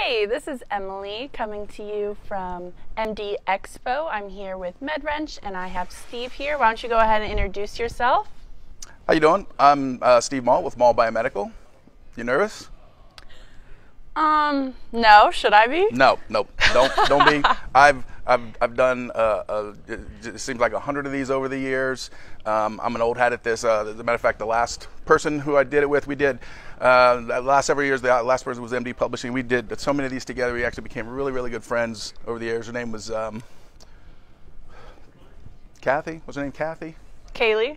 Hey, this is Emily coming to you from MD Expo. I'm here with MedWrench and I have Steve here. Why don't you go ahead and introduce yourself? How you doing? I'm Steve Maull with Maull Biomedical. You nervous? No. Should I be? No, don't be. I've done it seems like 100 of these over the years. I'm an old hat at this. As a matter of fact, the last person who I did it with, we did the last several years. The last person was MD Publishing. We did so many of these together. We actually became really good friends over the years. Her name was Kathy. What's her name? Kathy? Kaylee.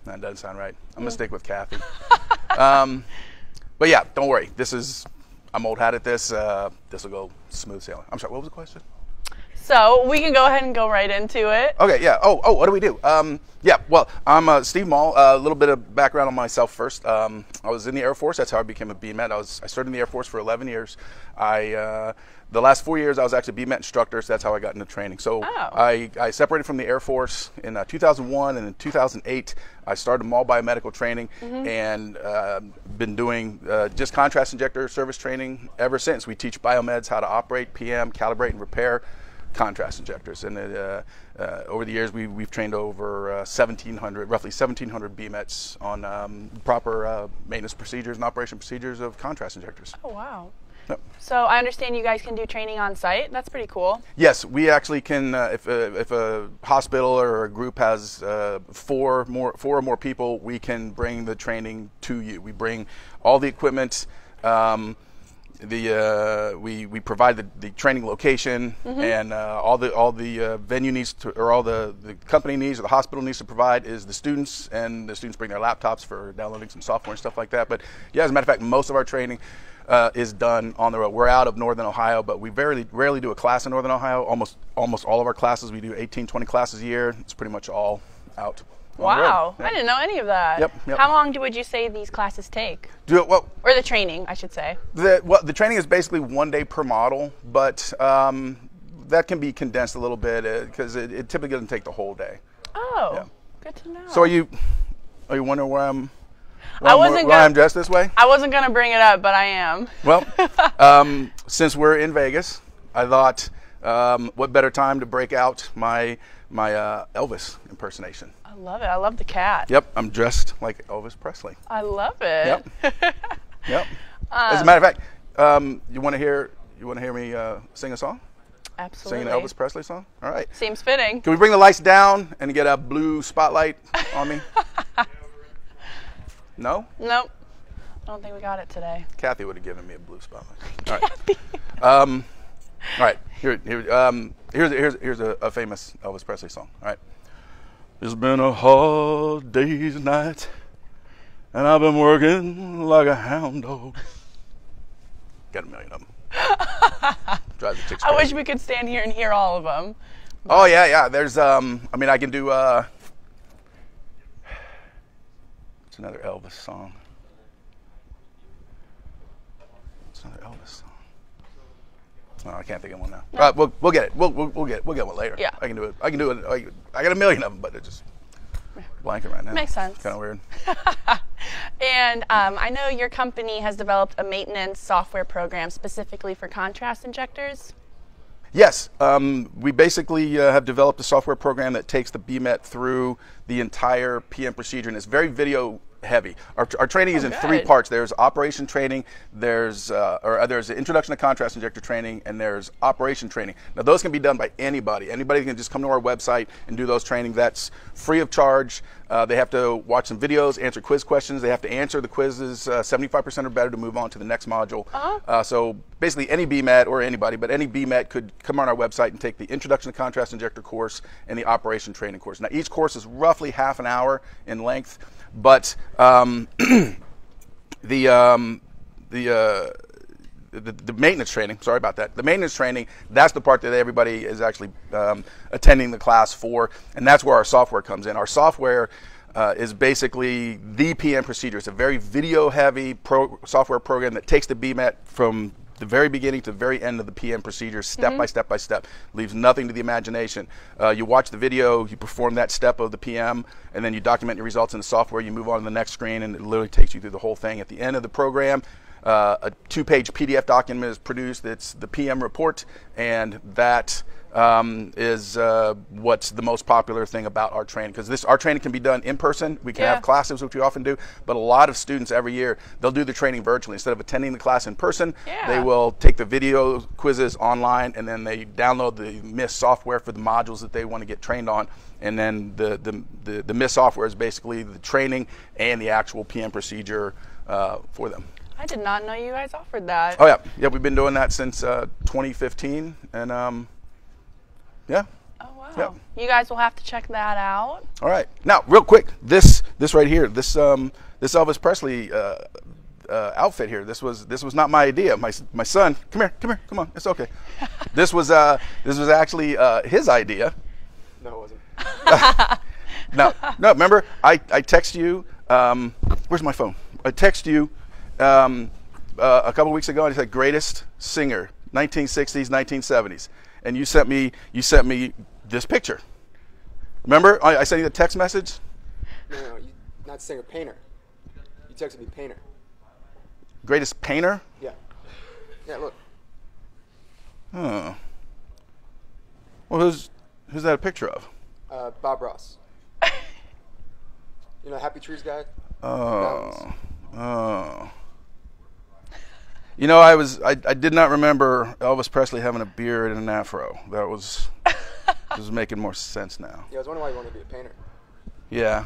That doesn't sound right. I'm gonna stick with Kathy. But yeah, don't worry. I'm old hat at this. This will go smooth sailing. I'm sorry, what was the question? So we can go ahead and go right into it. Okay, yeah. Oh, what do we do? Yeah, well, I'm Steve Maull. A little bit of background on myself first. I was in the Air Force. That's how I became a BMed. I started in the Air Force for 11 years. The last 4 years, I was actually a BMed instructor, so that's how I got into training. So I separated from the Air Force in 2001, and in 2008, I started Maull Biomedical Training, and been doing just contrast injector service training ever since. We teach biomeds how to operate, PM, calibrate, and repair contrast injectors. And over the years, we've trained over roughly 1,700 BMETs on proper maintenance procedures and operation procedures of contrast injectors. Oh, wow. Yep. So I understand you guys can do training on site. That's pretty cool. Yes, we actually can. If a hospital or a group has four or more people, we can bring the training to you. We bring all the equipment. We provide the training location, and all the venue needs to, or all the company needs, or the hospital needs to provide is the students, and the students bring their laptops for downloading some software and stuff like that. But yeah, as a matter of fact, most of our training is done on the road. We're out of Northern Ohio, but we rarely do a class in Northern Ohio. Almost all of our classes, we do 18, 20 classes a year. It's pretty much all out. Wow, Yep. I didn't know any of that. Yep. How long would you say these classes take? Well, or the training, I should say. The training is basically 1 day per model, but that can be condensed a little bit because it typically doesn't take the whole day. Oh, yeah. Good to know. So are you wondering why I'm dressed this way? I wasn't going to bring it up, but I am. Well, since we're in Vegas, I thought what better time to break out my Elvis impersonation. I love it. I love the cat. Yep, I'm dressed like Elvis Presley. I love it. Yep. Yep. As a matter of fact, you want to hear me sing a song? Absolutely. Sing an Elvis Presley song? All right. Seems fitting. Can we bring the lights down and get a blue spotlight on me? No? Nope. I don't think we got it today. Kathy would have given me a blue spotlight. All Kathy. Right. All right. Here's a famous Elvis Presley song. All right. It's been a hard day's night, and I've been working like a hound dog. Got a million of them. Drive the chicks crazy. I wish we could stand here and hear all of them. Oh yeah. There's I mean, I can do it's another Elvis song. It's another Elvis song. No, I can't think of one now. No. We'll get it. We'll get one later. Yeah. I can do it. I got a million of them, but they're just blanking right now. Makes sense. Kind of weird. And I know your company has developed a maintenance software program specifically for contrast injectors. Yes, we basically have developed a software program that takes the BMET through the entire PM procedure, and it's very video heavy. Our training is in 3 parts. There's operation training, there's an introduction to contrast injector training, and there's operation training. Now those can be done by anybody. Anybody can just come to our website and do those training. That's free of charge. They have to watch some videos, answer quiz questions. They have to answer the quizzes 75% or better to move on to the next module. So basically any BMET, or anybody, but any BMET could come on our website and take the introduction to contrast injector course and the operation training course. Now each course is roughly half an hour in length, but the maintenance training, sorry about that, the maintenance training, that's the part that everybody is actually attending the class for, and that's where our software comes in. Our software is basically the PM procedure. It's a very video heavy software program that takes the BMET from the very beginning to the very end of the PM procedure, step by step by step. Leaves nothing to the imagination. You watch the video, you perform that step of the PM, and then you document your results in the software. You move on to the next screen, and it literally takes you through the whole thing. At the end of the program, a 2-page PDF document is produced. It's the PM report, and that is what's the most popular thing about our training, because our training can be done in person. We can have classes, which we often do, but a lot of students every year, they'll do the training virtually. Instead of attending the class in person, they will take the video quizzes online, and then they download the MIS software for the modules that they want to get trained on. And then the MIS software is basically the training and the actual PM procedure for them. I did not know you guys offered that. Oh yeah, we've been doing that since 2015, and yeah. Oh wow. Yep. You guys will have to check that out. All right. Now, real quick, this right here, this Elvis Presley outfit here. This was not my idea. My son, come here, come on, it's okay. This was actually his idea. No, it wasn't. No. Remember, I text you. Where's my phone? I text you a couple weeks ago, and it said greatest singer, 1960s, 1970s. And you sent me this picture. Remember, I sent you the text message. No, not singer, painter. You texted me painter. Greatest painter? Yeah. Yeah, look. Oh. Well, who's that a picture of? Bob Ross. You know, Happy Trees guy. Oh. You know, I did not remember Elvis Presley having a beard and an afro. That was this is making more sense now. Yeah, I was wondering why you wanted to be a painter. Yeah.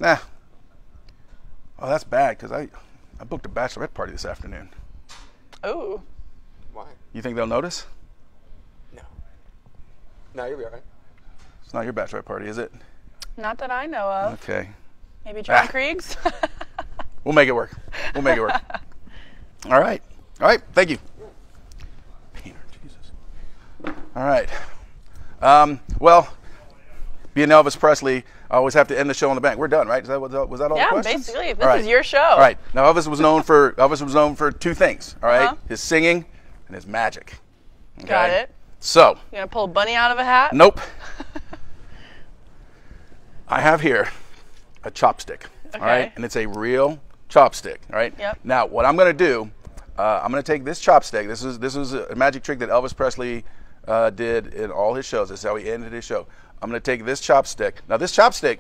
Nah. Oh, that's bad, because I booked a bachelorette party this afternoon. Oh. Why? You think they'll notice? No. No, you'll be all right. It's not your bachelorette party, is it? Not that I know of. Okay. Maybe John Krieg's? We'll make it work. We'll make it work. All right. Thank you. Painter, Jesus. All right. Well, being Elvis Presley, I always have to end the show on the bang. We're done, right? Was that all the questions? Yeah, basically. This is your show. All right. Now, Elvis was known for two things. All right, his singing and his magic. Okay? Got it. So. You gonna pull a bunny out of a hat? Nope. I have here a chopstick. Okay. All right, and it's a real chopstick. All right. Yep. Now, what I'm going to do, I'm going to take this chopstick. This was a magic trick that Elvis Presley did in all his shows. This is how he ended his show. I'm going to take this chopstick. Now, this chopstick,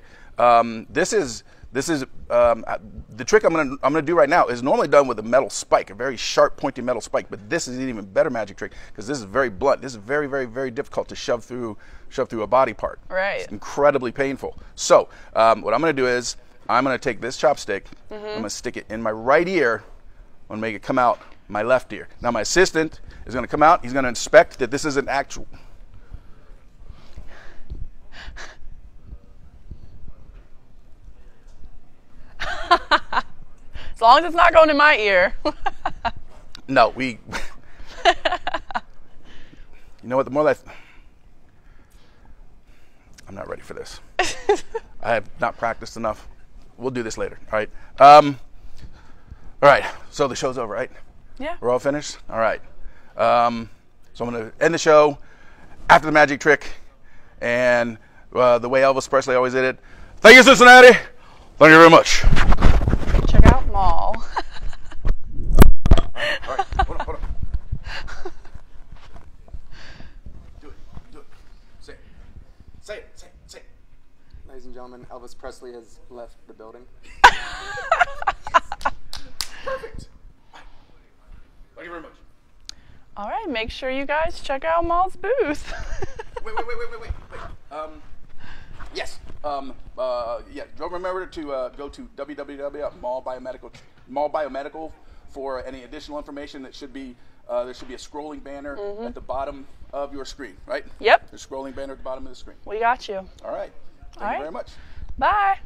this is the trick I'm going to do right now is normally done with a metal spike, a very sharp, pointy metal spike. But this is an even better magic trick because this is very blunt. This is very, very, very difficult to shove through a body part. Right. It's incredibly painful. So, what I'm going to do is I'm going to take this chopstick. I'm going to stick it in my right ear. I'm going to make it come out my left ear. Now, my assistant is going to come out. He's going to inspect that this is an actual. As long as it's not going in my ear. No, you know what? The more that I'm not ready for this. I have not practiced enough. We'll do this later. All right. All right. So the show's over, right? Yeah. We're all finished. All right. So I'm going to end the show after the magic trick, and the way Elvis Presley always did it. Thank you, Cincinnati. Thank you very much. Check out Maull. All right. Hold on. Do it. Say it. Ladies and gentlemen, Elvis Presley has left the building. Perfect. Thank you very much. All right, make sure you guys check out Maull's booth. Wait. Yes. Don't remember to go to Maull Biomedical for any additional information. That should be there should be a scrolling banner at the bottom of your screen, right? Yep. There's a scrolling banner at the bottom of the screen. We got you. All right. Thank you very much. Bye.